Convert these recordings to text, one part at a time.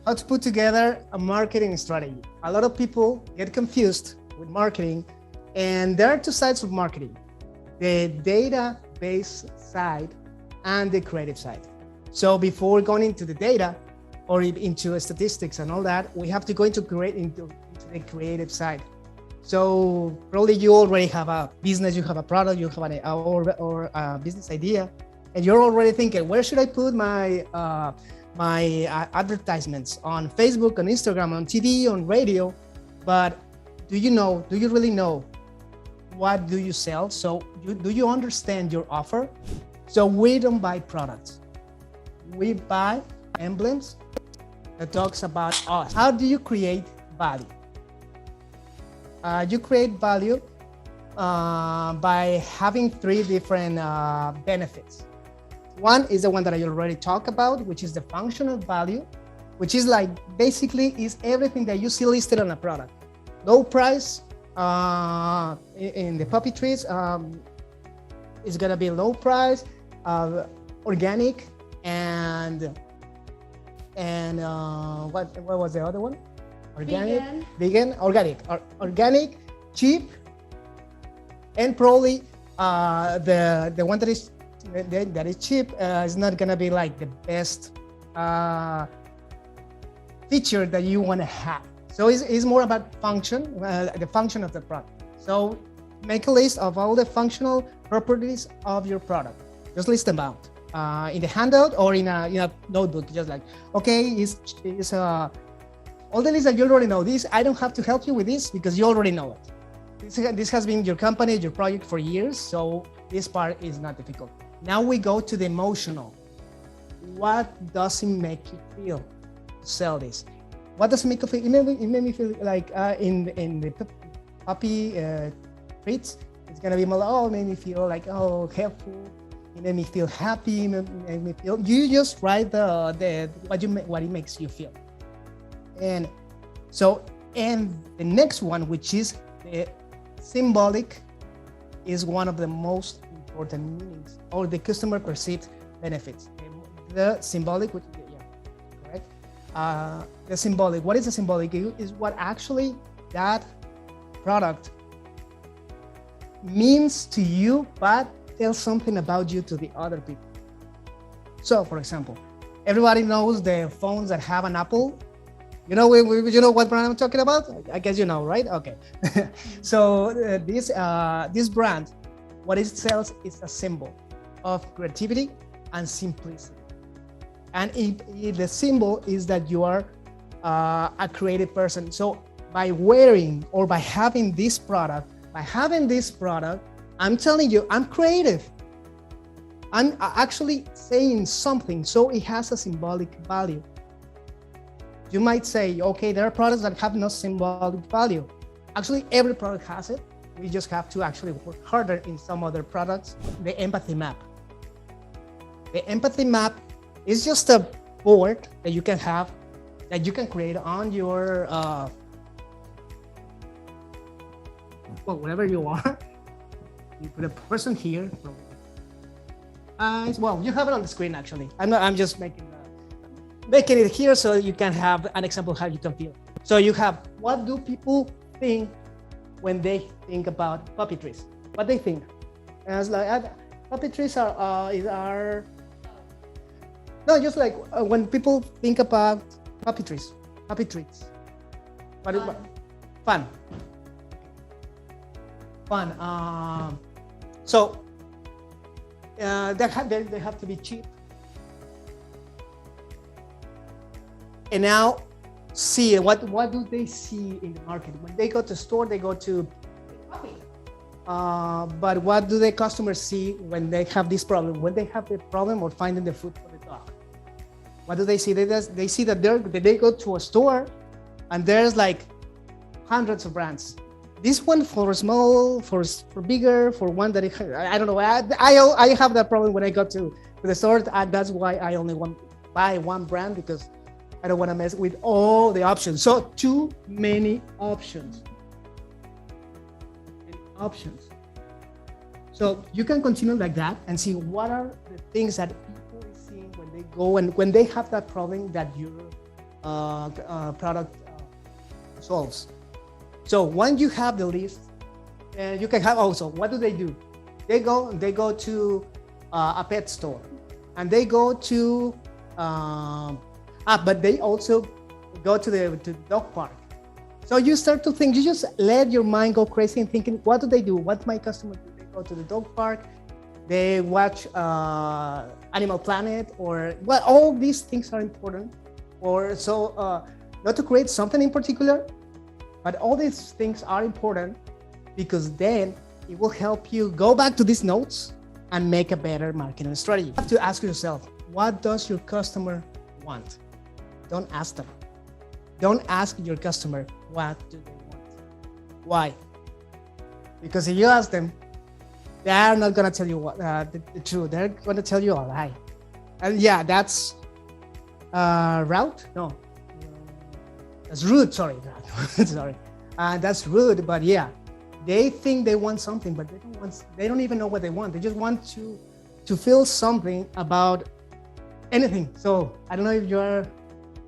how to put together a marketing strategy. A lot of people get confused with marketing, and there are two sides of marketing: the database side and the creative side. So before going into the data or into statistics and all that, we have to go into the creative side. So probably you already have a business, you have a product, you have or a business idea, and you're already thinking, where should I put my advertisements? On Facebook, on Instagram, on TV, on radio. But do you really know what do you sell? So do you understand your offer? So we don't buy products. We buy emblems that talks about us. How do you create value? You create value by having three different benefits. One is the one that I already talked about, which is the functional value, which is like basically is everything that you see listed on a product. Low price in the puppy treats is gonna be low price, organic, and what was the other one? Organic, vegan, organic, cheap, and probably the one that is cheap is not gonna be like the best feature that you want to have. So it's more about function, the function of the product. So make a list of all the functional properties of your product. Just list them out in the handout or in a notebook. Just like, okay, it's all the lists that you already know. This I don't have to help you with this because you already know it. This has been your company, your project for years, so this part is not difficult. Now we go to the emotional. What does it make you feel to sell this? What does it make you feel? It made me feel like in the puppy treats, it's gonna be more, it made me feel like, helpful. It made me feel happy. It made me feel. You just write what it makes you feel. And the next one, which is the symbolic, is one of the most important meanings or the customer perceived benefits. The symbolic, correct? The symbolic. What is the symbolic? Is what actually that product means to you, but tells something about you to the other people. So, for example, everybody knows the phones that have an Apple. You know what brand I'm talking about? I guess you know, right? Okay. So this brand, what it sells is a symbol of creativity and simplicity. And the symbol is that you are a creative person. So by wearing or by having this product, I'm telling you, I'm creative. I'm actually saying something, so it has a symbolic value. You might say, okay, there are products that have no symbolic value. Actually, every product has it. We just have to actually work harder in some other products. The empathy map. The empathy map is just a board that you can have, that you can create on your, wherever you are. You put a person here. You have it on the screen actually. I'm just making it here so you can have an example of how you can feel. So you have, what do people think when they think about puppy trees? What they think? As like puppy trees are no, just like when people think about puppy trees. Fun. So they have to be cheap. And now see what do they see in the market? When they go to store, they go to puppy. But what do the customers see when they have this problem? When they have the problem of finding the food for the dog, what do they see? They see that they go to a store and there's like hundreds of brands. This one for small, for bigger, for one that I don't know. I have that problem when I go to the store, and that's why I only want to buy one brand, because I don't want to mess with all the options. So too many options. So you can continue like that and see what are the things that people are seeing when they go and when they have that problem that you're product solves. So when you have the list, you can have also, what do? They go to a pet store, and they go to but they also go to the dog park. So you start to think, you just let your mind go crazy and thinking, what do? What my customer do? They go to the dog park, they watch Animal Planet, or well, all these things are important. Or so not to create something in particular, but all these things are important because then it will help you go back to these notes and make a better marketing strategy. You have to ask yourself, what does your customer want? Don't ask them. Don't ask your customer, what do they want? Why? Because if you ask them, they are not going to tell you what, the truth. They're going to tell you a lie. And yeah, that's route? No. That's rude, sorry. Sorry. That's rude, but yeah. They think they want something, but they don't even know what they want. They just want to feel something about anything. So I don't know if you're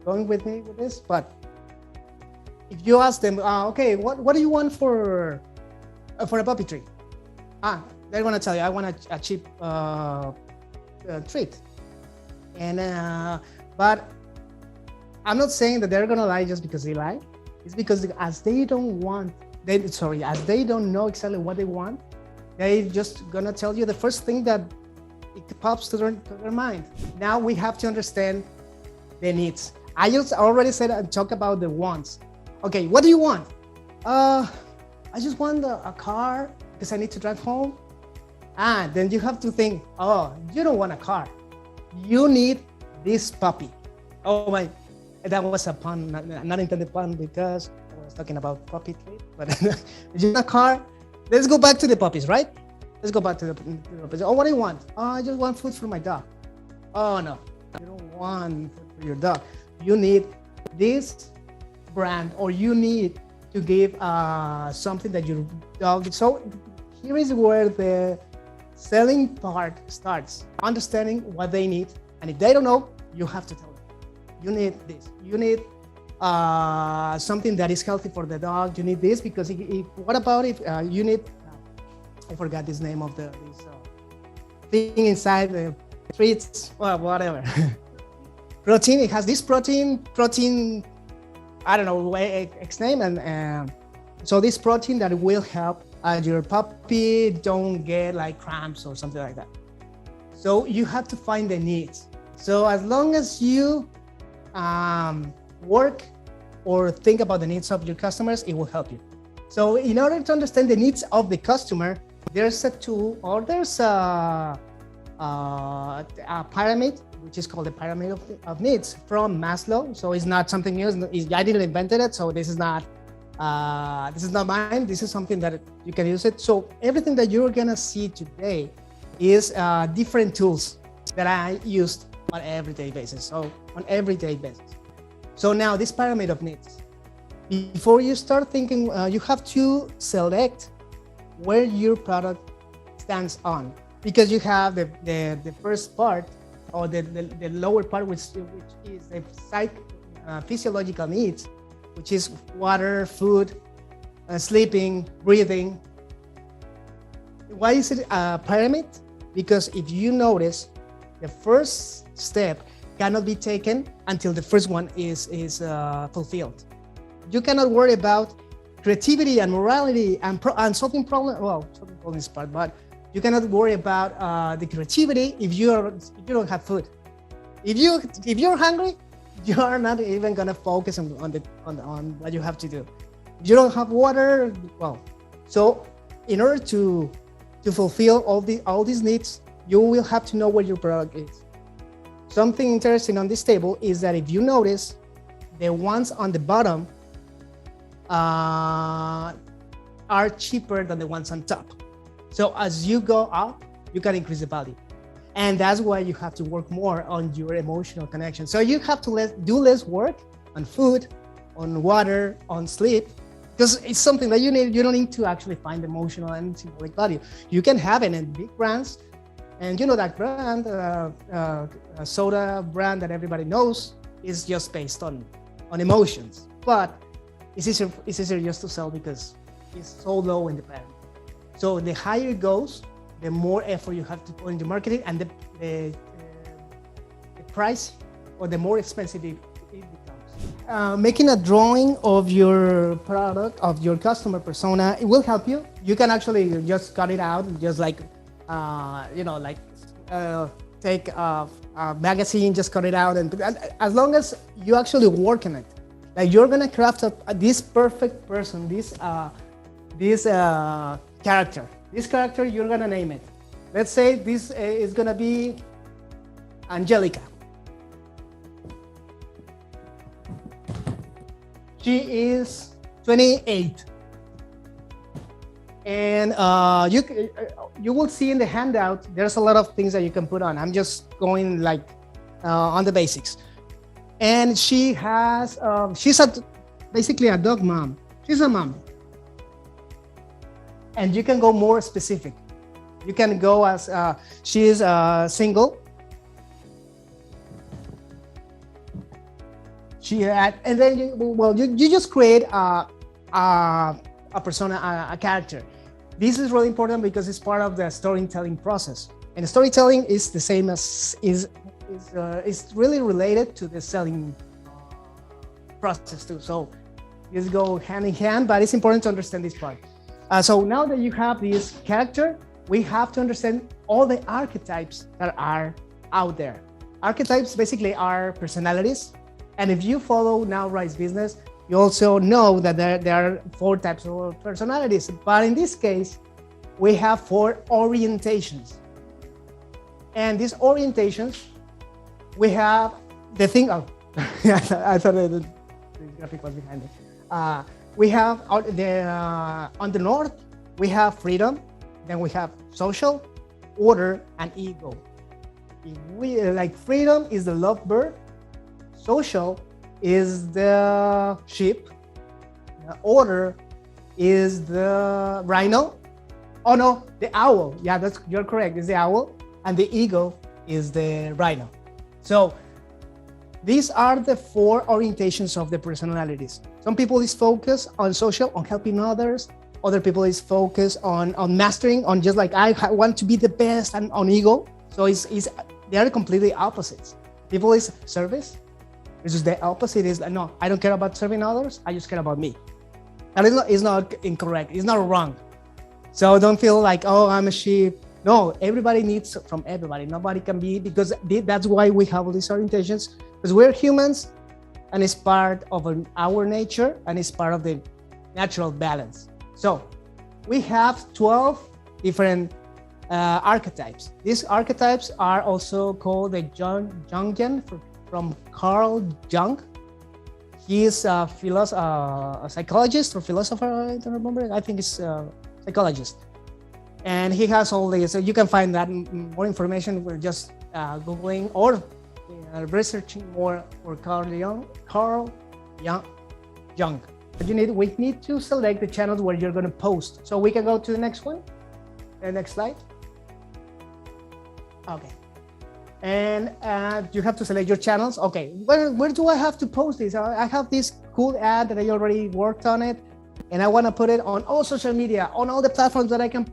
going with me with this, but if you ask them, okay, what do you want for a puppy treat? They're gonna tell you, I want a cheap treat. And but I'm not saying that they're gonna lie just because they lie. It's because as they don't know exactly what they want, they just gonna tell you the first thing that it pops to their mind. Now we have to understand the needs. I just already said and talk about the wants. Okay, what do you want? I just want a car because I need to drive home. Then you have to think, you don't want a car. You need this puppy. Oh my, that was a pun, not intended pun, because I was talking about puppy treat, but you want a car? Let's go back to the puppies, right? Let's go back to the puppies. Oh, what do you want? I just want food for my dog. Oh no, you don't want food for your dog. You need this brand, or you need to give something that your dog. So here is where the selling part starts. Understanding what they need, and if they don't know, you have to tell them. You need this. You need something that is healthy for the dog. You need this because what about if you need? I forgot this name of this thing inside the treats. Well, whatever. Protein. It has this protein. I don't know X name, and so this protein that will help your puppy don't get like cramps or something like that. So you have to find the needs. So as long as you work or think about the needs of your customers, it will help you. So in order to understand the needs of the customer, there's a tool, or there's a pyramid, which is called the pyramid of needs from Maslow. So it's not something new. I didn't invent it, so this is not mine. This is something that you can use it. So everything that you're gonna see today is different tools that I used on everyday basis. So now this pyramid of needs. Before you start thinking, you have to select where your product stands on, because you have the first part, or the lower part, which is the physiological needs, which is water, food, sleeping, breathing. Why is it a pyramid? Because if you notice, the first step cannot be taken until the first one is fulfilled. You cannot worry about creativity and morality and solving problems. Well, solving problems is part, but you cannot worry about the creativity if you don't have food. If you're hungry, you are not even gonna focus on what you have to do. If you don't have water, well, so in order to fulfill all these needs, you will have to know where your product is. Something interesting on this table is that if you notice, the ones on the bottom are cheaper than the ones on top. So as you go up, you can increase the value. And that's why you have to work more on your emotional connection. So you have to do less work on food, on water, on sleep, because it's something that you need. You don't need to actually find emotional and symbolic value. You can have it in big brands. And you know that brand, a soda brand that everybody knows, is just based on on emotions, but it's easier just to sell because it's so low in the plan. So the higher it goes, the more effort you have to put into marketing, and the price, or the more expensive it becomes. Making a drawing of your product, of your customer persona, it will help you. You can actually just cut it out, just like, take a magazine, just cut it out, and as long as you actually work on it, like you're gonna craft this perfect person, this character. This character, you're gonna name it. Let's say this is gonna be Angelica. She is 28. And you will see in the handout, there's a lot of things that you can put on. I'm just going like on the basics. And she has, she's basically a dog mom. She's a mom. And you can go more specific. You can go as, she is single. And then you just create a persona, a character. This is really important because it's part of the storytelling process. And storytelling is the same as is really related to the selling process too. So these go hand in hand, but it's important to understand this part. So now that you have this character, we have to understand all the archetypes that are out there. Archetypes basically are personalities. And if you follow Nowrise business, you also know that there are 4 types of personalities. But in this case, we have 4 orientations. And these orientations, we have the thing. Oh, I thought the graphic was behind it. We have on the north, we have freedom. Then we have social, order, and ego. Like freedom is the lovebird. Social is the sheep. The order is the rhino. Oh no, the owl. Yeah, you're correct. It's the owl. And the ego is the rhino. So these are the 4 orientations of the personalities. Some people is focused on social, on helping others. Other people is focused on mastering, on just like I want to be the best, and on ego. So they are completely opposites. People is service. This is the opposite. Is no, I don't care about serving others. I just care about me. And it's not incorrect. It's not wrong. So don't feel like, oh, I'm a sheep. No, everybody needs from everybody. Nobody can be, because that's why we have all these orientations, because we're humans, and it's part of our nature, and it's part of the natural balance. So we have 12 different archetypes. These archetypes are also called the Jungian from Carl Jung. He is a psychologist or philosopher. I don't remember. I think it's a psychologist. And he has all these. So you can find that more information. We're just Googling or researching more for Carl Jung. But we need to select the channels where you're going to post. So we can go to the next one. The next slide. Okay. And you have to select your channels. Okay, where do I have to post this? I have this cool ad that I already worked on it, and I want to put it on all social media, on all the platforms that I can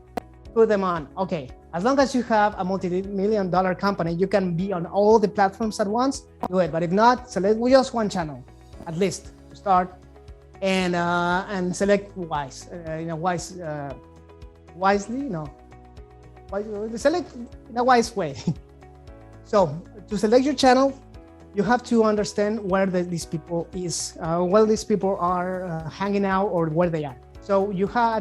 put them on. Okay, as long as you have a multi-million-dollar company, you can be on all the platforms at once, do it. But if not, select just one channel, at least to start, and select wisely. Select in a wise way. So to select your channel, you have to understand where these people are hanging out, or where they are. So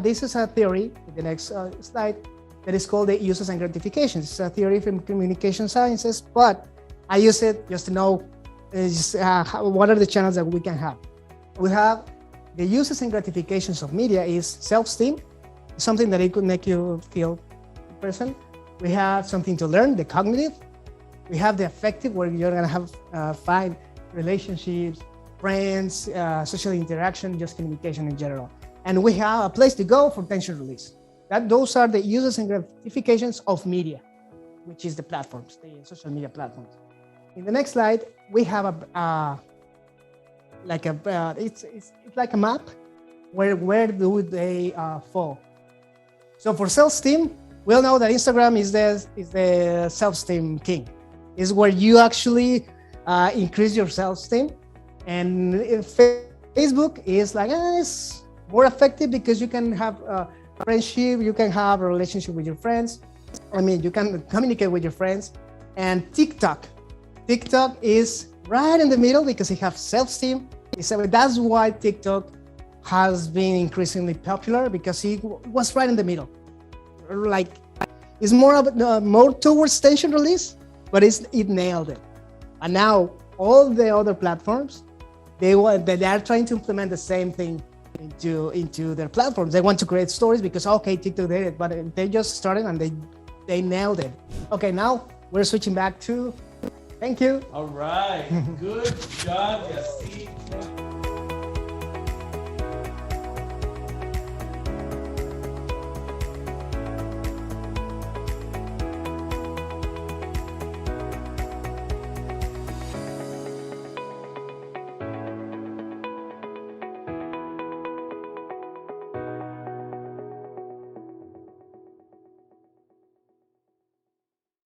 this is a theory in the next slide that is called the uses and gratifications. It's a theory from communication sciences, but I use it just to know what are the channels that we can have. We have the uses and gratifications of media is self-esteem, something that it could make you feel a person. We have something to learn, the cognitive. We have the affective, where you're gonna have find relationships, friends, social interaction, just communication in general. And we have a place to go for tension release. Those are the uses and gratifications of media, which is the platforms, the social media platforms. In the next slide, we have like a it's like a map where do they fall. So for self-esteem, we all know that Instagram is the self-esteem king. Is where you actually increase your self-esteem, and Facebook is like it's more effective because you can have a friendship, you can have a relationship with your friends. I mean, you can communicate with your friends. And TikTok is right in the middle because it has self-esteem. So that's why TikTok has been increasingly popular, because it was right in the middle. Like, it's more towards tension release, but it nailed it. And now all the other platforms, they are trying to implement the same thing into their platforms. They want to create stories because TikTok did it, but they just started and they nailed it. Okay, now we're switching back to. Thank you. All right, good job, Yasik.